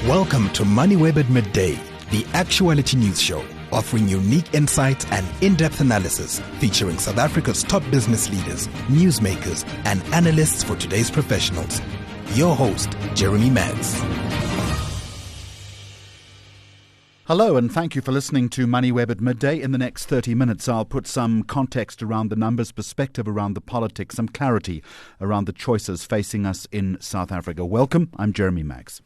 Welcome to Moneyweb at Midday, the actuality news show, offering unique insights and in-depth analysis featuring South Africa's top business leaders, newsmakers, and analysts for today's professionals. Your host, Jeremy Maggs. Hello, and thank you for listening to Moneyweb at Midday. In the next 30 minutes, I'll put some context around the numbers, perspective around the politics, some clarity around the choices facing us in South Africa. Welcome, I'm Jeremy Maggs.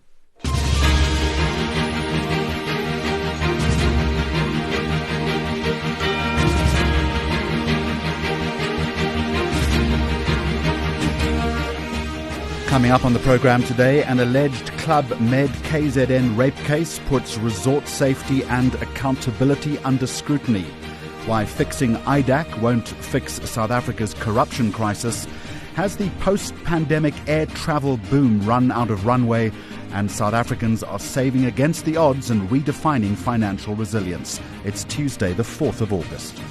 Coming up on the program today, an alleged Club Med KZN rape case puts resort safety and accountability under scrutiny. Why fixing IDAC won't fix South Africa's corruption crisis. Has the post-pandemic air travel boom run out of runway? And South Africans are saving against the odds and redefining financial resilience. It's Tuesday, the 4th of August.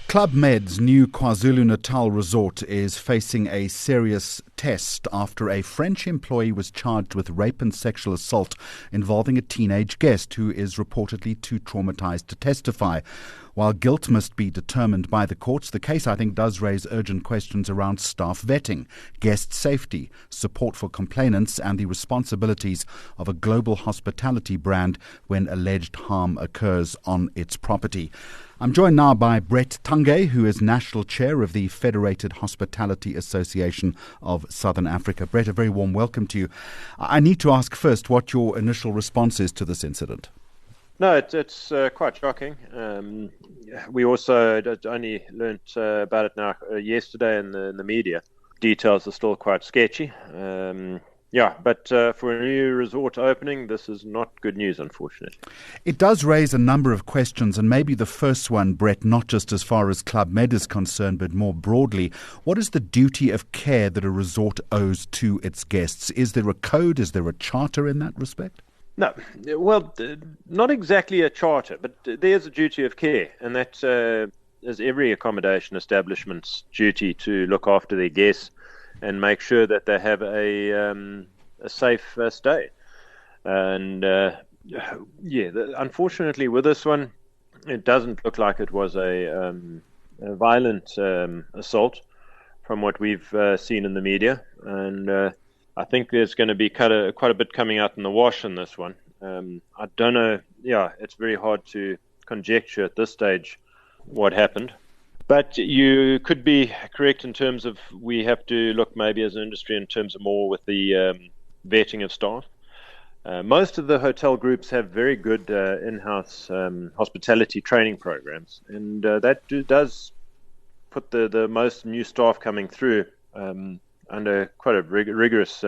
Club Med's new KwaZulu-Natal resort is facing a serious test after a French employee was charged with rape and sexual assault involving a teenage guest who is reportedly too traumatized to testify. While guilt must be determined by the courts, the case, I think, does raise urgent questions around staff vetting, guest safety, support for complainants, and the responsibilities of a global hospitality brand when alleged harm occurs on its property. I'm joined now by Brett Tange, who is National Chair of the Federated Hospitality Association of Southern Africa. Brett, a very warm welcome to you. I need to ask first what your initial response is to this incident. No, it's quite shocking. We also only learnt about it now yesterday in the media. Details are still quite sketchy. But for a new resort opening, this is not good news, unfortunately. It does raise a number of questions, and maybe the first one, Brett, not just as far as Club Med is concerned, but more broadly. What is the duty of care that a resort owes to its guests? Is there a code? Is there a charter in that respect? No, well, not exactly a charter, but there's a duty of care, and that is every accommodation establishment's duty to look after their guests and make sure that they have a safe stay. And unfortunately, with this one, it doesn't look like it was a violent assault from what we've seen in the media. And I think there's going to be quite a bit coming out in the wash on this one. I don't know. Yeah, it's very hard to conjecture at this stage what happened. But you could be correct in terms of we have to look maybe as an industry in terms of more with the vetting of staff. Most of the hotel groups have very good in-house hospitality training programs, and that does put the most new staff coming through under quite a rigorous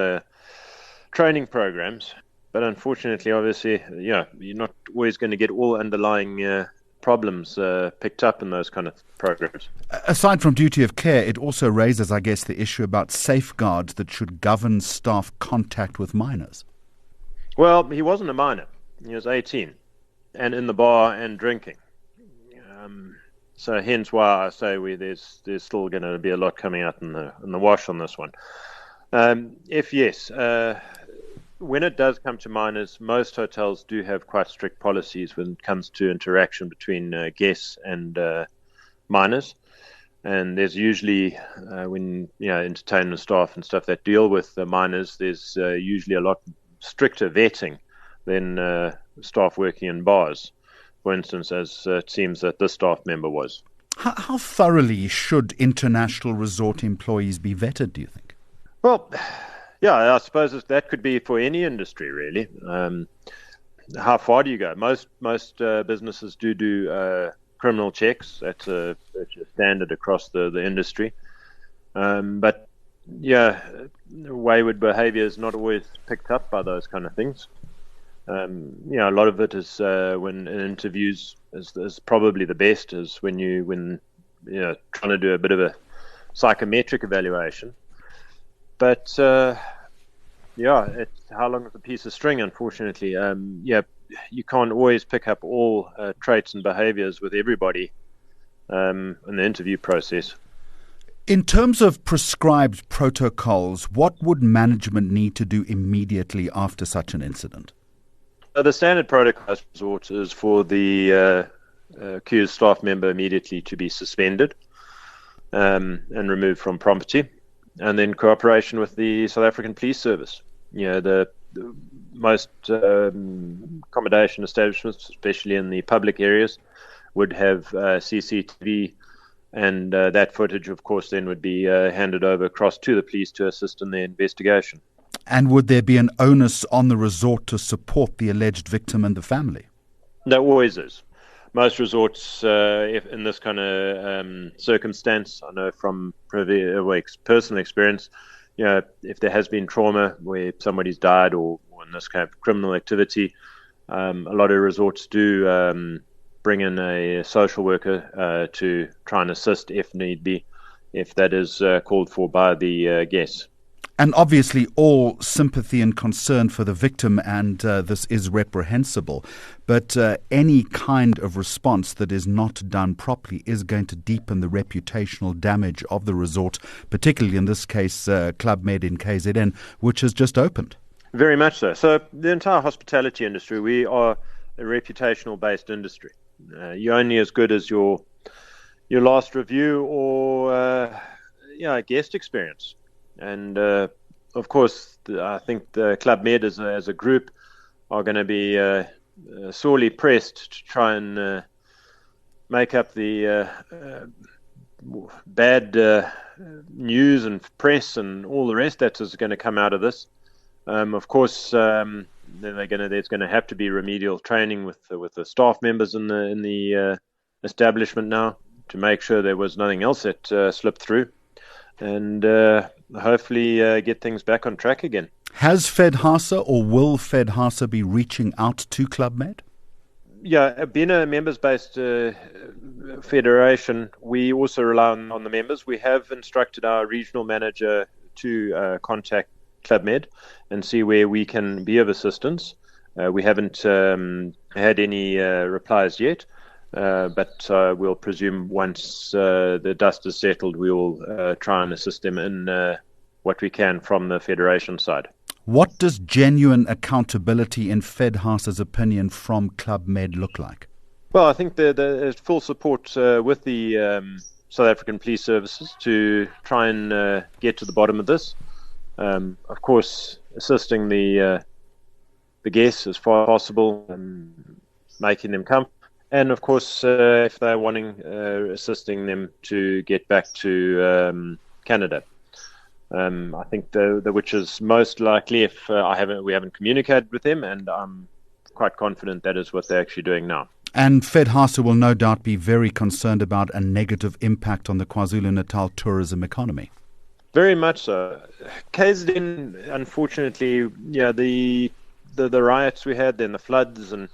training programs. But unfortunately, obviously, you're not always going to get all underlying problems picked up in those kind of programs. Aside from duty of care, it also raises, I guess, the issue about safeguards that should govern staff contact with minors. Well, he wasn't a minor. He was 18 and in the bar and drinking. So hence why I say there's still going to be a lot coming out in the wash on this one. When it does come to minors, most hotels do have quite strict policies when it comes to interaction between guests and minors. And there's usually, when entertainment staff and stuff that deal with the minors, there's usually a lot stricter vetting than staff working in bars, for instance, as it seems that this staff member was. How thoroughly should international resort employees be vetted, do you think? Well, yeah, I suppose that could be for any industry, really. How far do you go? Most businesses do criminal checks. That's a standard across the industry. But wayward behaviour is not always picked up by those kind of things. A lot of it is when in interviews is probably the best is when trying to do a bit of a psychometric evaluation. But it's how long is a piece of string, unfortunately. you can't always pick up all traits and behaviours with everybody in the interview process. In terms of prescribed protocols, what would management need to do immediately after such an incident? The standard protocol resort is for the accused staff member immediately to be suspended and removed from property, and then cooperation with the South African Police Service. The most accommodation establishments, especially in the public areas, would have CCTV, and that footage, of course, then would be handed over across to the police to assist in their investigation. And would there be an onus on the resort to support the alleged victim and the family? There always is. Most resorts, if in this kind of circumstance, I know from personal experience, if there has been trauma where somebody's died or in this kind of criminal activity, a lot of resorts do bring in a social worker to try and assist if need be, if that is called for by the guests. And obviously all sympathy and concern for the victim, and this is reprehensible. But any kind of response that is not done properly is going to deepen the reputational damage of the resort, particularly in this case Club Med in KZN, which has just opened. Very much so. So the entire hospitality industry, we are a reputational-based industry. You're only as good as your last review or guest experience. And of course, I think the Club Med as a group are going to be sorely pressed to try and make up the bad news and press and all the rest that is going to come out of this. Of course, there's going to have to be remedial training with the staff members in the establishment now to make sure there was nothing else that slipped through, and hopefully get things back on track again. Has FedHasa or will FedHasa be reaching out to Club Med? Yeah, being a members-based federation, we also rely on the members. We have instructed our regional manager to contact Club Med and see where we can be of assistance. We haven't had any replies yet, but we'll presume once the dust is settled, we will try and assist them in what we can from the federation side. What does genuine accountability, in FedHasa's opinion, from Club Med look like? Well, I think there's full support with the South African Police Services to try and get to the bottom of this. Of course, assisting the guests as far as possible, making them comfortable, and of course, if they're wanting, assisting them to get back to Canada. I think the which is most likely, if we haven't communicated with them, and I'm quite confident that is what they're actually doing now. And FedHasa will no doubt be very concerned about a negative impact on the KwaZulu-Natal tourism economy. Very much so. KZN, unfortunately, the riots we had, then the floods, and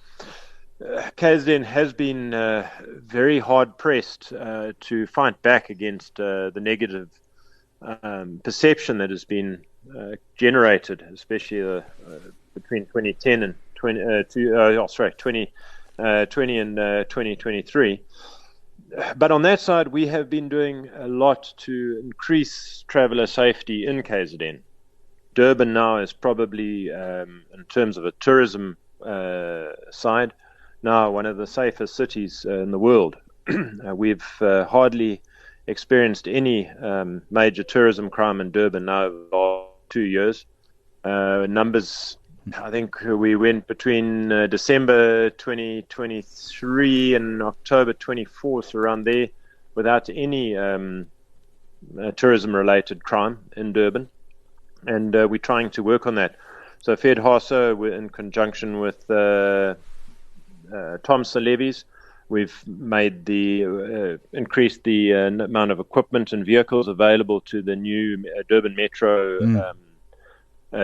KZN has been very hard pressed to fight back against the negative perception that has been generated, especially between 2010 and 2020 and 2023. But on that side, we have been doing a lot to increase traveller safety in KZN. Durban now is probably, in terms of a tourism side, now one of the safest cities in the world. We've hardly experienced any major tourism crime in Durban now over the last 2 years. Numbers, I think we went between December 2023 and October 24th, around there, without any tourism-related crime in Durban. And we're trying to work on that. So FedHasa, in conjunction with Tom Levies, we've made increased the amount of equipment and vehicles available to the new Durban Metro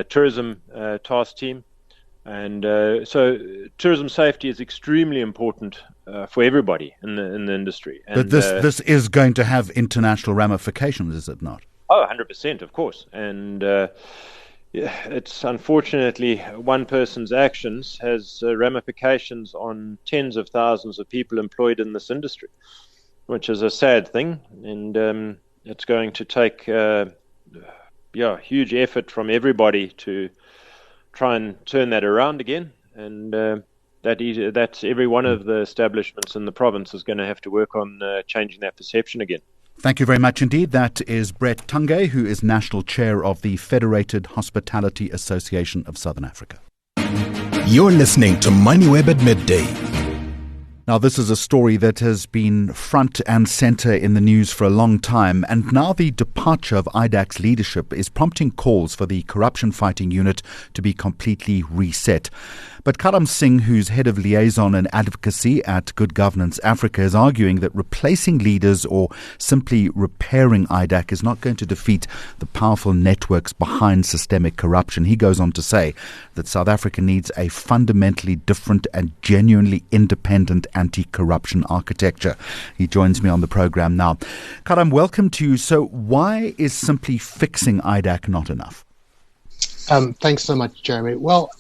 tourism task team. And so tourism safety is extremely important for everybody in the industry. And, but this is going to have international ramifications, is it not? Oh, 100%, of course. And Yeah, it's unfortunately one person's actions has ramifications on tens of thousands of people employed in this industry, which is a sad thing, and it's going to take huge effort from everybody to try and turn that around again, and that's every one of the establishments in the province is going to have to work on changing that perception again. Thank you very much indeed. That is Brett Tunge, who is National Chair of the Federated Hospitality Association of Southern Africa. You're listening to Moneyweb at Midday. Now, this is a story that has been front and centre in the news for a long time, and now the departure of IDAC's leadership is prompting calls for the corruption fighting unit to be completely reset. But Karam Singh, who's head of liaison and advocacy at Good Governance Africa, is arguing that replacing leaders or simply repairing IDAC is not going to defeat the powerful networks behind systemic corruption. He goes on to say that South Africa needs a fundamentally different and genuinely independent anti-corruption architecture. He joins me on the program now. Karam, welcome to you. So why is simply fixing IDAC not enough? Thanks so much, Jeremy. Well,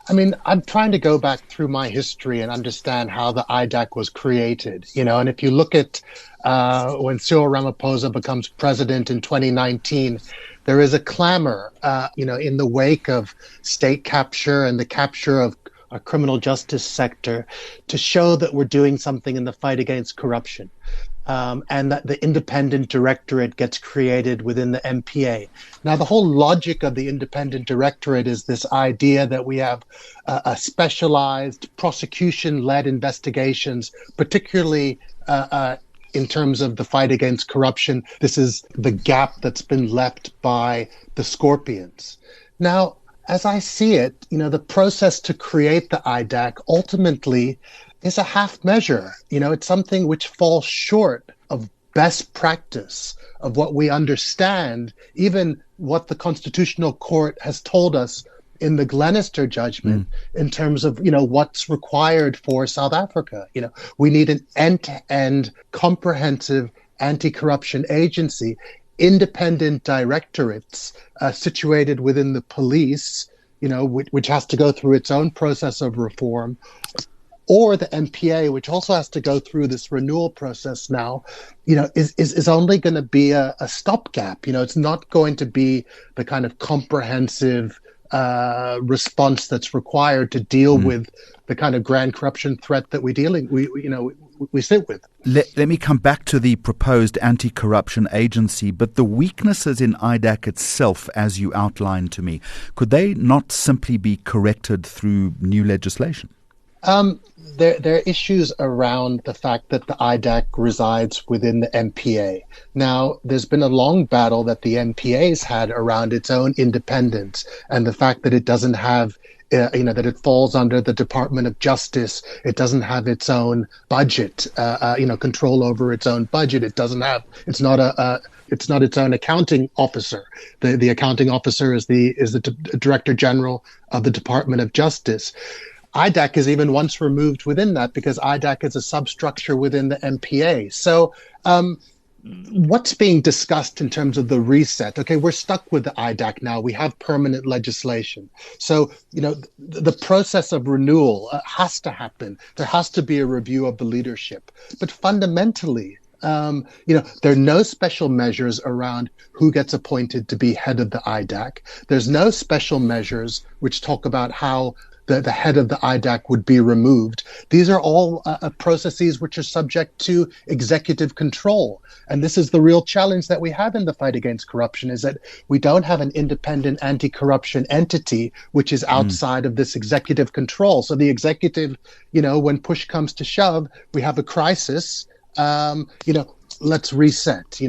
I mean, I'm trying to go back through my history and understand how the IDAC was created, and if you look at when Cyril Ramaphosa becomes president in 2019, there is a clamor, in the wake of state capture and the capture of a criminal justice sector to show that we're doing something in the fight against corruption. And that the independent directorate gets created within the MPA. Now, the whole logic of the independent directorate is this idea that we have a specialized prosecution-led investigations, particularly in terms of the fight against corruption. This is the gap that's been left by the Scorpions. Now, as I see it, the process to create the IDAC ultimately is a half measure. It's something which falls short of best practice, of what we understand, even what the Constitutional Court has told us in the Glenister judgment in terms of, what's required for South Africa. We need an end-to-end comprehensive anti-corruption agency, independent directorates situated within the police, which has to go through its own process of reform, or the MPA, which also has to go through this renewal process now, is only going to be a stopgap. It's not going to be the kind of comprehensive response that's required to deal with the kind of grand corruption threat that we sit with. Let me come back to the proposed anti-corruption agency, but the weaknesses in IDAC itself, as you outlined to me, could they not simply be corrected through new legislation? There are issues around the fact that the IDAC resides within the MPA. Now, there's been a long battle that the MPA's had around its own independence and the fact that it doesn't have, that it falls under the Department of Justice. It doesn't have its own budget, control over its own budget. It's not its own accounting officer. The accounting officer is the Director General of the Department of Justice. IDAC is even once removed within that because IDAC is a substructure within the MPA. So what's being discussed in terms of the reset? Okay, we're stuck with the IDAC now. We have permanent legislation. So, the process of renewal has to happen. There has to be a review of the leadership. But fundamentally, there are no special measures around who gets appointed to be head of the IDAC. There's no special measures which talk about how the head of the IDAC would be removed. These are all processes which are subject to executive control. And this is the real challenge that we have in the fight against corruption, is that we don't have an independent anti-corruption entity which is outside of this executive control. So the executive, when push comes to shove, we have a crisis, let's reset,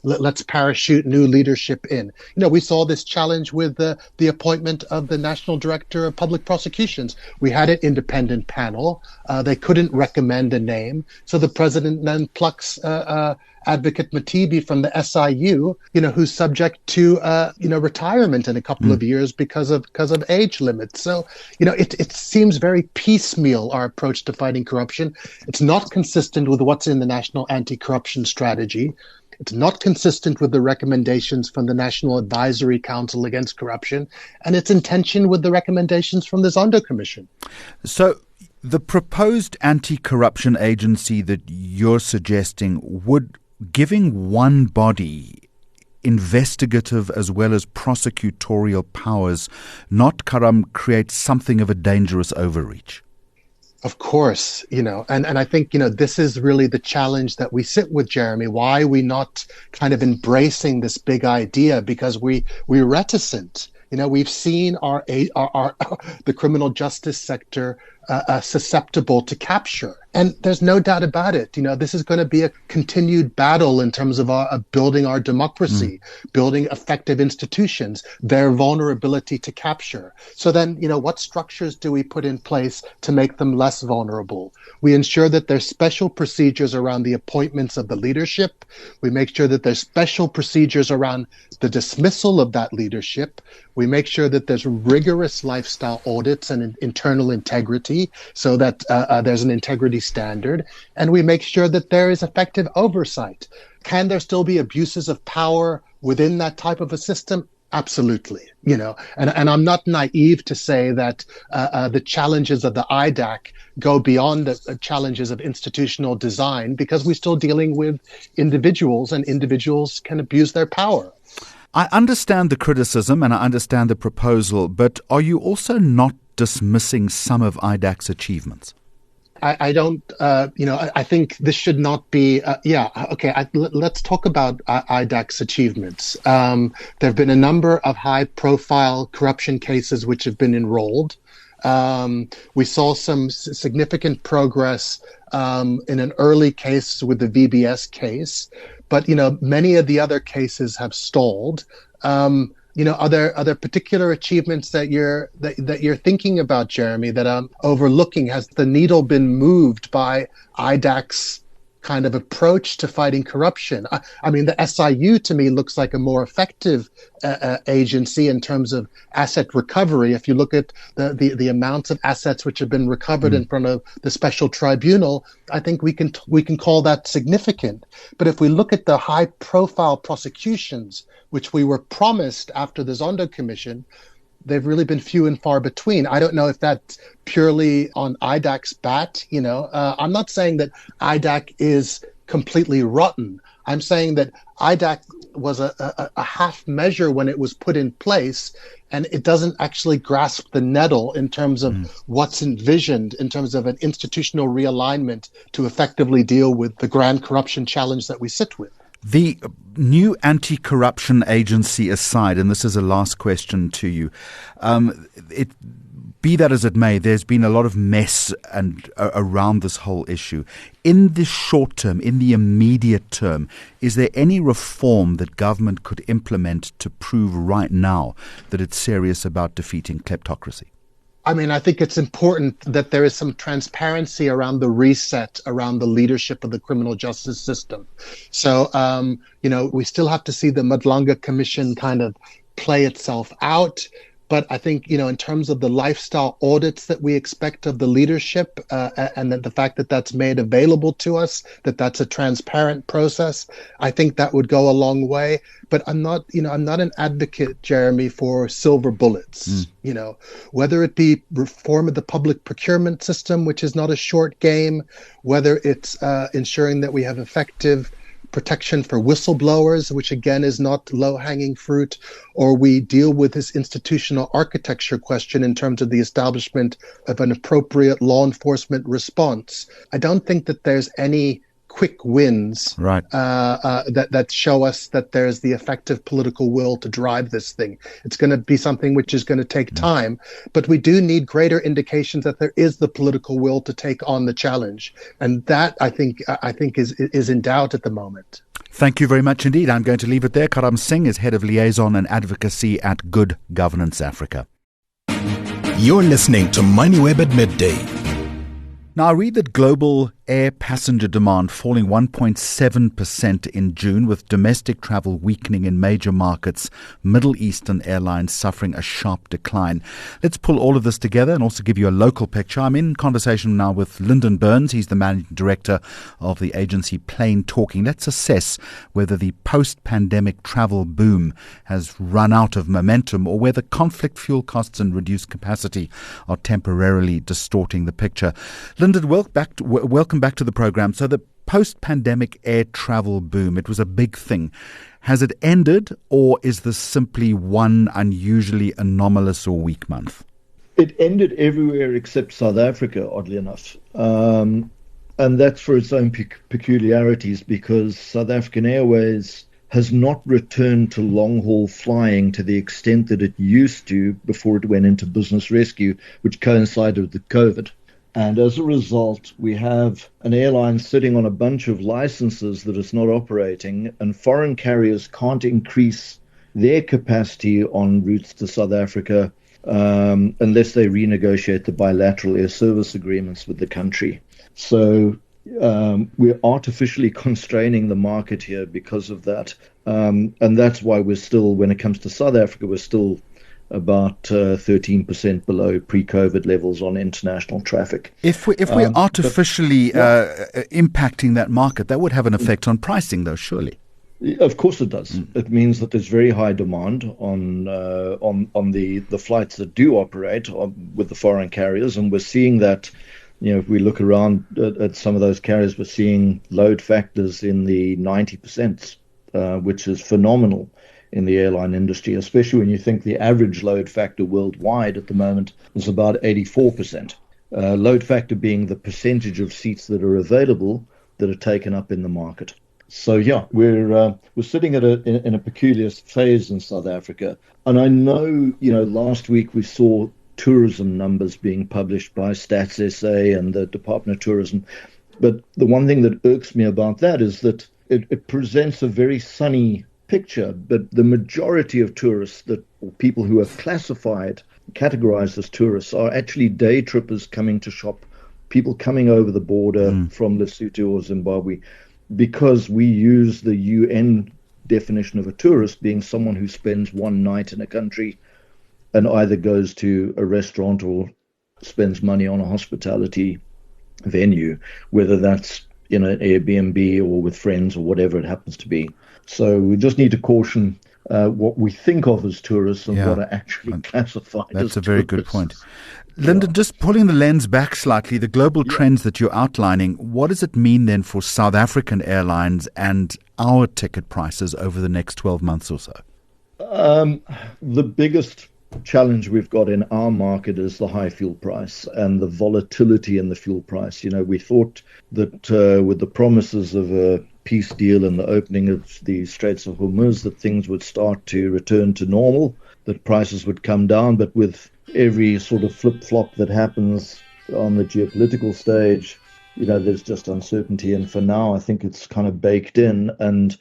let's parachute new leadership in. We saw this challenge with the appointment of the National Director of Public Prosecutions. We had an independent panel. They couldn't recommend a name. So the president then plucks Advocate Matibi from the SIU, who's subject to, retirement in a couple of years because of age limits. So, it seems very piecemeal, our approach to fighting corruption. It's not consistent with what's in the National Anti-Corruption Strategy. It's not consistent with the recommendations from the National Advisory Council Against Corruption, and it's in tension with the recommendations from the Zondo Commission. So the proposed anti-corruption agency that you're suggesting would, giving one body investigative as well as prosecutorial powers, not create something of a dangerous overreach? Of course, and I think, this is really the challenge that we sit with, Jeremy. Why are we not kind of embracing this big idea? Because we're reticent. We've seen the criminal justice sector susceptible to capture. And there's no doubt about it. This is going to be a continued battle in terms of building our democracy, building effective institutions, their vulnerability to capture. So then, what structures do we put in place to make them less vulnerable? We ensure that there's special procedures around the appointments of the leadership. We make sure that there's special procedures around the dismissal of that leadership. We make sure that there's rigorous lifestyle audits and internal integrity so that there's an integrity standard. And we make sure that there is effective oversight. Can there still be abuses of power within that type of a system? Absolutely. And I'm not naive to say that the challenges of the IDAC go beyond the challenges of institutional design, because we're still dealing with individuals, and individuals can abuse their power. I understand the criticism and I understand the proposal, but are you also not dismissing some of IDAC's achievements? I don't, I think this should not be, let's talk about IDAC's achievements. There have been a number of high-profile corruption cases which have been enrolled. We saw some significant progress in an early case with the VBS case, but many of the other cases have stalled. Are there particular achievements that you're thinking about, Jeremy, that I'm overlooking? Has the needle been moved by IDAC's kind of approach to fighting corruption? I mean, the SIU to me looks like a more effective agency in terms of asset recovery. If you look at the amounts of assets which have been recovered in front of the special tribunal, I think we can call that significant. But if we look at the high-profile prosecutions which we were promised after the Zondo Commission, they've really been few and far between. I don't know if that's purely on IDAC's bat. I'm not saying that IDAC is completely rotten. I'm saying that IDAC was a half measure when it was put in place, and it doesn't actually grasp the nettle in terms of what's envisioned in terms of an institutional realignment to effectively deal with the grand corruption challenge that we sit with. The new anti-corruption agency aside, and this is a last question to you, be that as it may, there's been a lot of mess around this whole issue. In the short term, in the immediate term, is there any reform that government could implement to prove right now that it's serious about defeating kleptocracy? I mean, I think it's important that there is some transparency around the reset around the leadership of the criminal justice system. So, we still have to see the Madlanga Commission kind of play itself out. But I think, in terms of the lifestyle audits that we expect of the leadership, and that the fact that that's made available to us, that's a transparent process, I think that would go a long way. But I'm not an advocate, Jeremy, for silver bullets. Whether it be reform of the public procurement system, which is not a short game, whether it's ensuring that we have effective protection for whistleblowers, which again is not low-hanging fruit, or we deal with this institutional architecture question in terms of the establishment of an appropriate law enforcement response. I don't think that there's any quick wins that show us that there's the effective political will to drive this thing. It's going to be something which is going to take time, but we do need greater indications that there is the political will to take on the challenge. And that, I think is in doubt at the moment. Thank you very much indeed. I'm going to leave it there. Karam Singh is Head of Liaison and Advocacy at Good Governance Africa. You're listening to Moneyweb at Midday. Now, I read that global air passenger demand falling 1.7% in June, with domestic travel weakening in major markets, Middle Eastern airlines suffering a sharp decline. Let's pull all of this together and also give you a local picture. I'm in conversation now with Lyndon Burns. He's the managing director of the agency Plain Talking. Let's assess whether the post-pandemic travel boom has run out of momentum or whether conflict, fuel costs and reduced capacity are temporarily distorting the picture. Lyndon, welcome back to the program. So the post-pandemic air travel boom, it was a big thing. Has it ended, or is this simply one unusually anomalous or weak month? It ended everywhere except South Africa, oddly enough. And that's for its own peculiarities, because South African Airways has not returned to long-haul flying to the extent that it used to before it went into business rescue, which coincided with COVID. And as a result, we have an airline sitting on a bunch of licenses that it's not operating, and foreign carriers can't increase their capacity on routes to South Africa unless they renegotiate the bilateral air service agreements with the country. So we're artificially constraining the market here because of that. And that's why we're still, when it comes to South Africa, we're still about 13% below pre-COVID levels on international traffic. If we're artificially impacting that market, that would have an effect on pricing, though, surely. Of course it does. It means that there's very high demand on the flights that do operate with the foreign carriers, and we're seeing that. If we look around at some of those carriers, we're seeing load factors in the 90%, which is phenomenal in the airline industry, especially when you think the average load factor worldwide at the moment is about 84%. Load factor being the percentage of seats that are available that are taken up in the market. So yeah, we're sitting in a peculiar phase in South Africa, and I know last week we saw tourism numbers being published by Stats SA and the Department of Tourism, but the one thing that irks me about that is that it presents a very sunny picture, but the majority of tourists or people who are categorized as tourists are actually day trippers coming to shop, people coming over the border from Lesotho or Zimbabwe, because we use the UN definition of a tourist being someone who spends one night in a country and either goes to a restaurant or spends money on a hospitality venue, whether that's in an Airbnb or with friends or whatever it happens to be. So we just need to caution what we think of as tourists and what are actually classified as tourists. That's a very good point. Lyndon, just pulling the lens back slightly, the global trends that you're outlining, what does it mean then for South African airlines and our ticket prices over the next 12 months or so? The biggest challenge we've got in our market is the high fuel price and the volatility in the fuel price. We thought that with the promises of a peace deal and the opening of the Straits of Hormuz that things would start to return to normal, that prices would come down, but with every sort of flip-flop that happens on the geopolitical stage, there's just uncertainty, and for now I think it's kind of baked in. And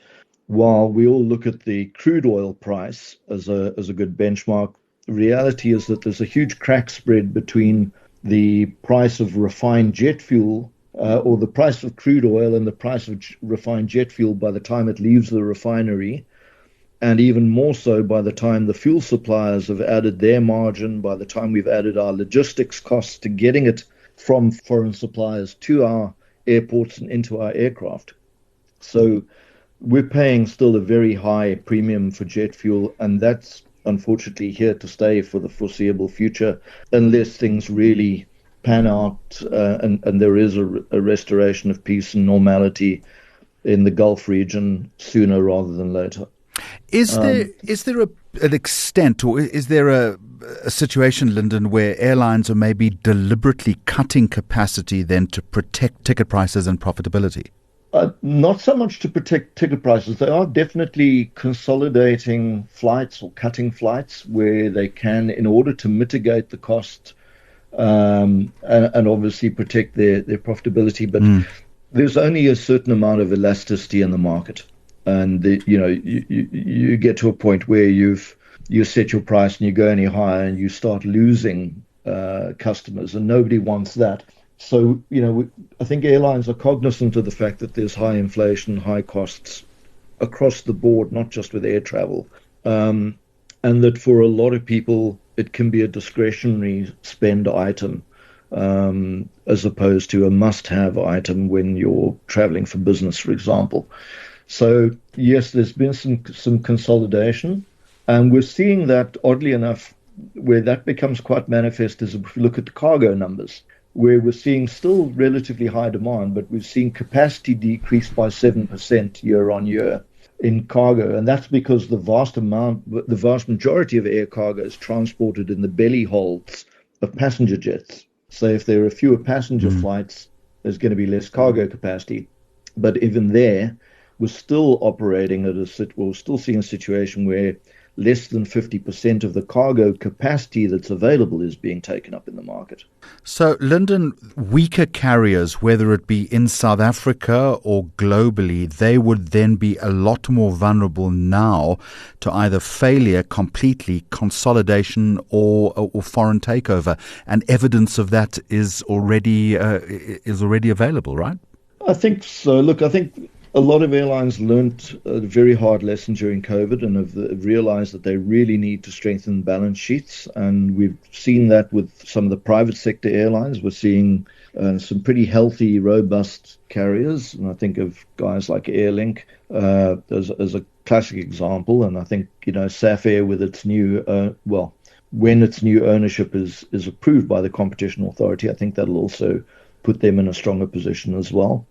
while we all look at the crude oil price as a good benchmark, the reality is that there's a huge crack spread between the price of refined jet fuel or the price of crude oil and the price of refined jet fuel by the time it leaves the refinery, and even more so by the time the fuel suppliers have added their margin, by the time we've added our logistics costs to getting it from foreign suppliers to our airports and into our aircraft. So we're paying still a very high premium for jet fuel, and that's unfortunately here to stay for the foreseeable future unless things really pan out and there is a restoration of peace and normality in the Gulf region sooner rather than later. Is there an extent, or is there a situation, Lyndon, where airlines are maybe deliberately cutting capacity then to protect ticket prices and profitability? Not so much to protect ticket prices. They are definitely consolidating flights or cutting flights where they can in order to mitigate the cost and obviously protect their profitability. But there's only a certain amount of elasticity in the market. And, you get to a point where you set your price and you go any higher and you start losing customers, and nobody wants that. So, I think airlines are cognizant of the fact that there's high inflation, high costs across the board, not just with air travel, and that for a lot of people, it can be a discretionary spend item, as opposed to a must-have item when you're traveling for business, for example. So, yes, there's been some consolidation, and we're seeing that, oddly enough, where that becomes quite manifest is if we look at the cargo numbers, where we're seeing still relatively high demand, but we've seen capacity decrease by 7% year on year in cargo. And that's because the vast majority of air cargo is transported in the belly holds of passenger jets. So if there are fewer passenger flights, there's going to be less cargo capacity. But even there, we're still operating we're still seeing a situation where less than 50% of the cargo capacity that's available is being taken up in the market. So, Lyndon, weaker carriers, whether it be in South Africa or globally, they would then be a lot more vulnerable now to either failure completely, consolidation, or foreign takeover. And evidence of that is already available, right? I think so. Look, I think a lot of airlines learned a very hard lesson during COVID and have realized that they really need to strengthen balance sheets. And we've seen that with some of the private sector airlines. We're seeing some pretty healthy, robust carriers. And I think of guys like Airlink as a classic example. And I think, Safair with its new, when its new ownership is approved by the Competition Authority, I think that'll also put them in a stronger position as well.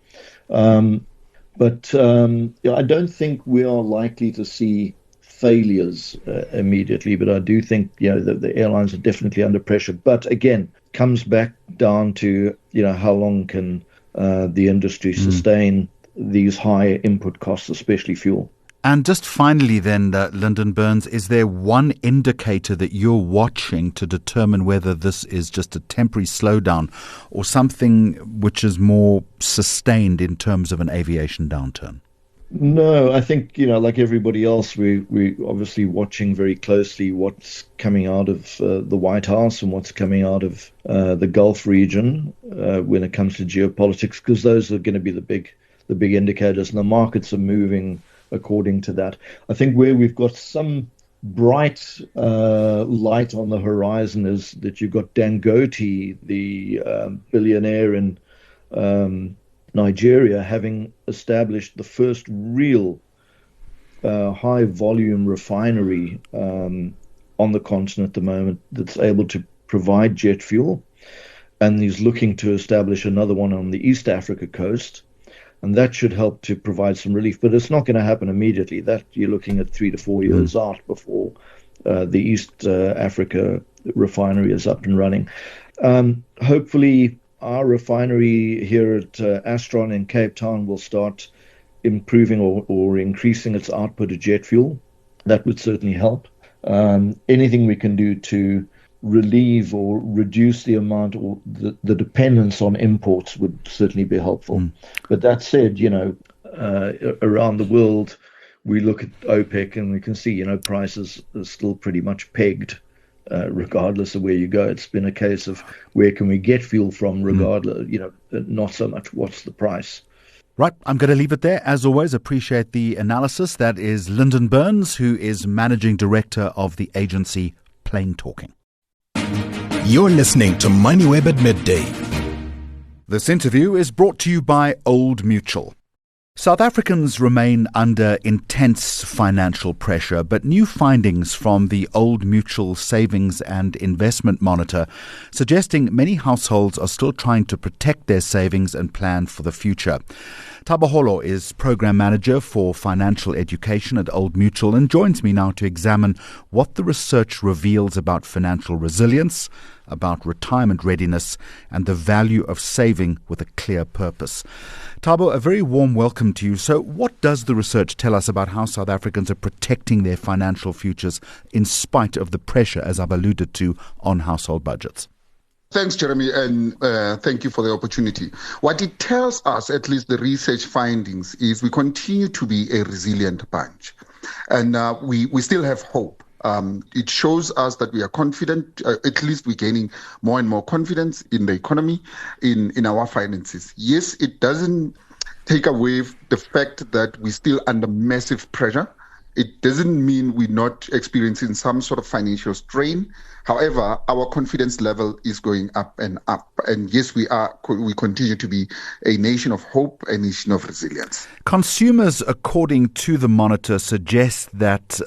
But I don't think we are likely to see failures immediately, but I do think the airlines are definitely under pressure. But again, comes back down to how long can the industry sustain these high input costs, especially fuel. And just finally then, Lyndon Burns, is there one indicator that you're watching to determine whether this is just a temporary slowdown or something which is more sustained in terms of an aviation downturn? No, I think, like everybody else, we're obviously watching very closely what's coming out of the White House and what's coming out of the Gulf region when it comes to geopolitics, because those are going to be the big indicators, and the markets are moving according to that. I think where we've got some bright light on the horizon is that you've got Dangote, the billionaire in Nigeria, having established the first real high volume refinery on the continent at the moment that's able to provide jet fuel. And he's looking to establish another one on the East Africa coast. And that should help to provide some relief, but it's not going to happen immediately. That you're looking at 3 to 4 years out before the East Africa refinery is up and running. Hopefully, our refinery here at Astron in Cape Town will start improving or increasing its output of jet fuel. That would certainly help. Anything we can do to relieve or reduce the amount or the dependence on imports would certainly be helpful. But that said, around the world, we look at OPEC and we can see, prices are still pretty much pegged, regardless of where you go. It's been a case of where can we get fuel from, regardless, not so much what's the price. Right, I'm going to leave it there. As always, appreciate the analysis. That is Lyndon Burns, who is Managing Director of the agency Plain Talking. You're listening to Moneyweb at Midday. This interview is brought to you by Old Mutual. South Africans remain under intense financial pressure, but new findings from the Old Mutual Savings and Investment Monitor suggesting many households are still trying to protect their savings and plan for the future. Tabaholo is Program Manager for Financial Education at Old Mutual and joins me now to examine what the research reveals about financial resilience, about retirement readiness, and the value of saving with a clear purpose. Thabo, a very warm welcome to you. So what does the research tell us about how South Africans are protecting their financial futures in spite of the pressure, as I've alluded to, on household budgets? Thanks, Jeremy, and thank you for the opportunity. What it tells us, at least the research findings, is we continue to be a resilient bunch. And we still have hope. It shows us that we are confident, at least we're gaining more and more confidence in the economy, in our finances. Yes, it doesn't take away the fact that we're still under massive pressure. It doesn't mean we're not experiencing some sort of financial strain. However, our confidence level is going up and up. And yes, we continue to be a nation of hope, a nation of resilience. Consumers, according to the Monitor, suggest that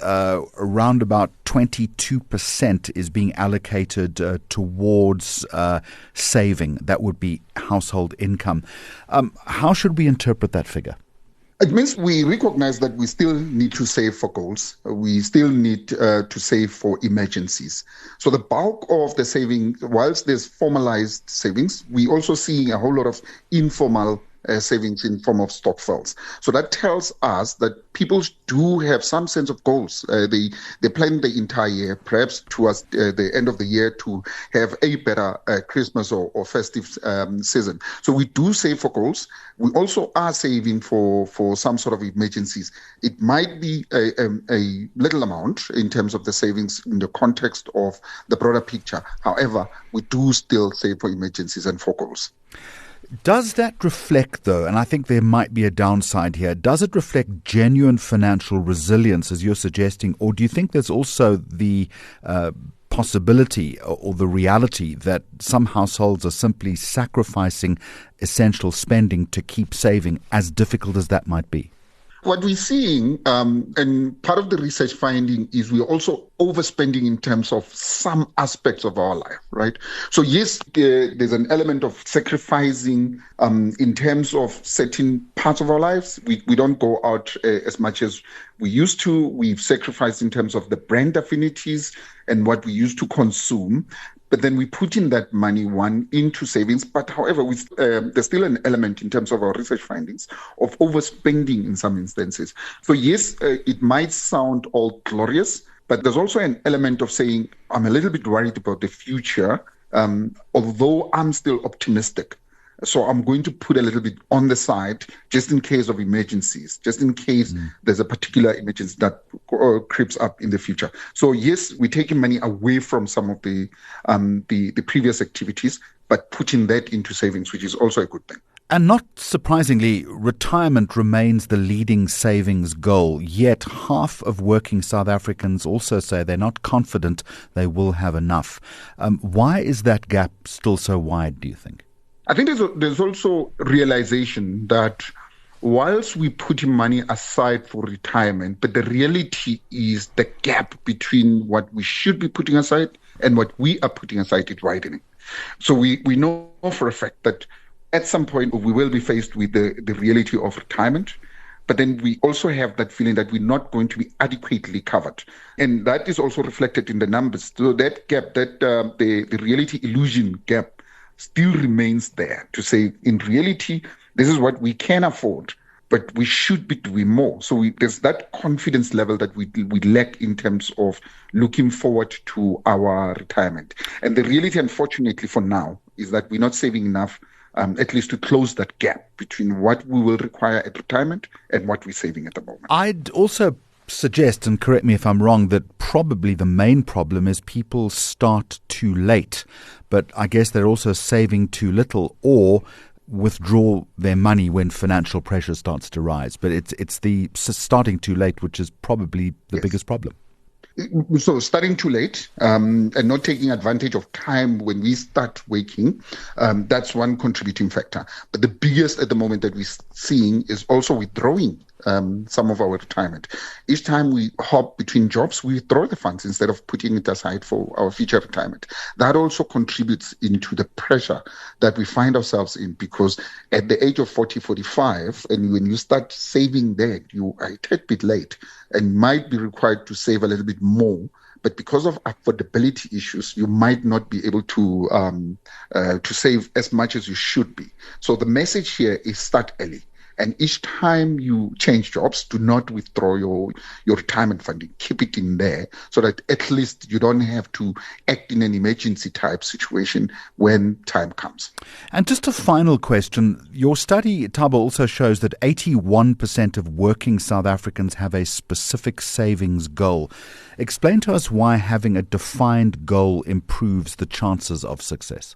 around about 22% is being allocated towards saving. That would be household income. How should we interpret that figure? It means we recognize that we still need to save for goals. We still need to save for emergencies. So the bulk of the saving, whilst there's formalized savings, we also see a whole lot of informal savings in form of stokvels. So that tells us that people do have some sense of goals. They plan the entire year, perhaps towards the end of the year, to have a better Christmas or festive season. So we do save for goals. We also are saving for some sort of emergencies. It might be a little amount in terms of the savings in the context of the broader picture. However, we do still save for emergencies and for goals. Does that reflect, though, and I think there might be a downside here, does it reflect genuine financial resilience, as you're suggesting, or do you think there's also the possibility or the reality that some households are simply sacrificing essential spending to keep saving, as difficult as that might be? What we're seeing, and part of the research finding, is we're also overspending in terms of some aspects of our life, right? So yes, there's an element of sacrificing in terms of certain parts of our lives. We don't go out as much as we used to. We've sacrificed in terms of the brand affinities and what we used to consume. But then we put in that money, into savings. But however, there's still an element in terms of our research findings of overspending in some instances. So yes, it might sound all glorious, but there's also an element of saying, I'm a little bit worried about the future, although I'm still optimistic. So I'm going to put a little bit on the side just in case of emergencies, just in case there's a particular emergency that creeps up in the future. So yes, we're taking money away from some of the previous activities, but putting that into savings, which is also a good thing. And not surprisingly, retirement remains the leading savings goal. Yet half of working South Africans also say they're not confident they will have enough. Why is that gap still so wide, do you think? I think there's also realization that whilst we put money aside for retirement, but the reality is the gap between what we should be putting aside and what we are putting aside is widening. So we know for a fact that at some point we will be faced with the reality of retirement, but then we also have that feeling that we're not going to be adequately covered. And that is also reflected in the numbers. So that gap, the reality illusion gap, still remains there to say, in reality, this is what we can afford, but we should be doing more. So there's that confidence level that we lack in terms of looking forward to our retirement. And the reality, unfortunately, for now, is that we're not saving enough, at least to close that gap between what we will require at retirement and what we're saving at the moment. I'd also suggest, and correct me if I'm wrong, that probably the main problem is people start too late, but I guess they're also saving too little or withdraw their money when financial pressure starts to rise. But it's the starting too late which is probably the biggest problem. So starting too late and not taking advantage of time when we start waking, that's one contributing factor. But the biggest at the moment that we're seeing is also withdrawing some of our retirement. Each time we hop between jobs, we withdraw the funds instead of putting it aside for our future retirement. That also contributes into the pressure that we find ourselves in, because at the age of 40, 45, and when you start saving that, you are a tad bit late and might be required to save a little bit more. But because of affordability issues, you might not be able to save as much as you should be. So the message here is start early. And each time you change jobs, do not withdraw your retirement funding. Keep it in there so that at least you don't have to act in an emergency type situation when time comes. And just a final question. Your study, Thabo, also shows that 81% of working South Africans have a specific savings goal. Explain to us why having a defined goal improves the chances of success.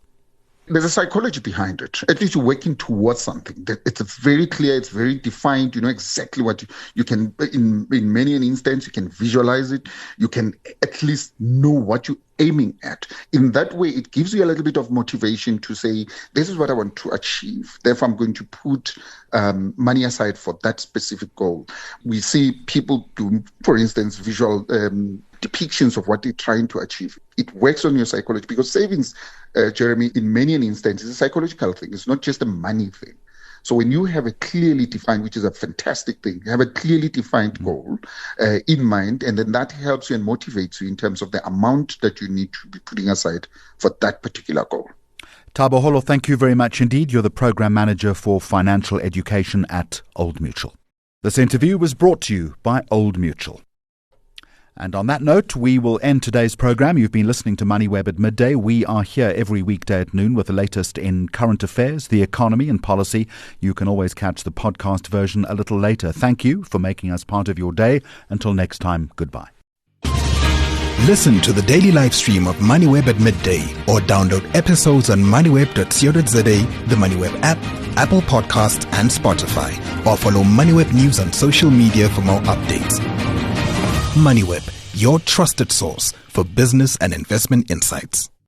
There's a psychology behind it. At least you're working towards something. It's very clear, it's very defined. You know exactly what you can, in many an instance, you can visualize it. You can at least know what you're aiming at. In that way, it gives you a little bit of motivation to say, this is what I want to achieve. Therefore, I'm going to put money aside for that specific goal. We see people do, for instance, visual depictions of what they're trying to achieve. It works on your psychology because savings, Jeremy, in many an instance, is a psychological thing. It's not just a money thing. So when you have a clearly defined, which is a fantastic thing, you have a clearly defined goal in mind, and then that helps you and motivates you in terms of the amount that you need to be putting aside for that particular goal. Thabo Holo, thank you very much indeed. You're the Program Manager for Financial Education at Old Mutual. This interview was brought to you by Old Mutual. And on that note, we will end today's program. You've been listening to Moneyweb at midday. We are here every weekday at noon with the latest in current affairs, the economy and policy. You can always catch the podcast version a little later. Thank you for making us part of your day. Until next time, goodbye. Listen to the daily live stream of Moneyweb at midday or download episodes on moneyweb.co.za, the Moneyweb app, Apple Podcasts and Spotify, or follow Moneyweb News on social media for more updates. Moneyweb, your trusted source for business and investment insights.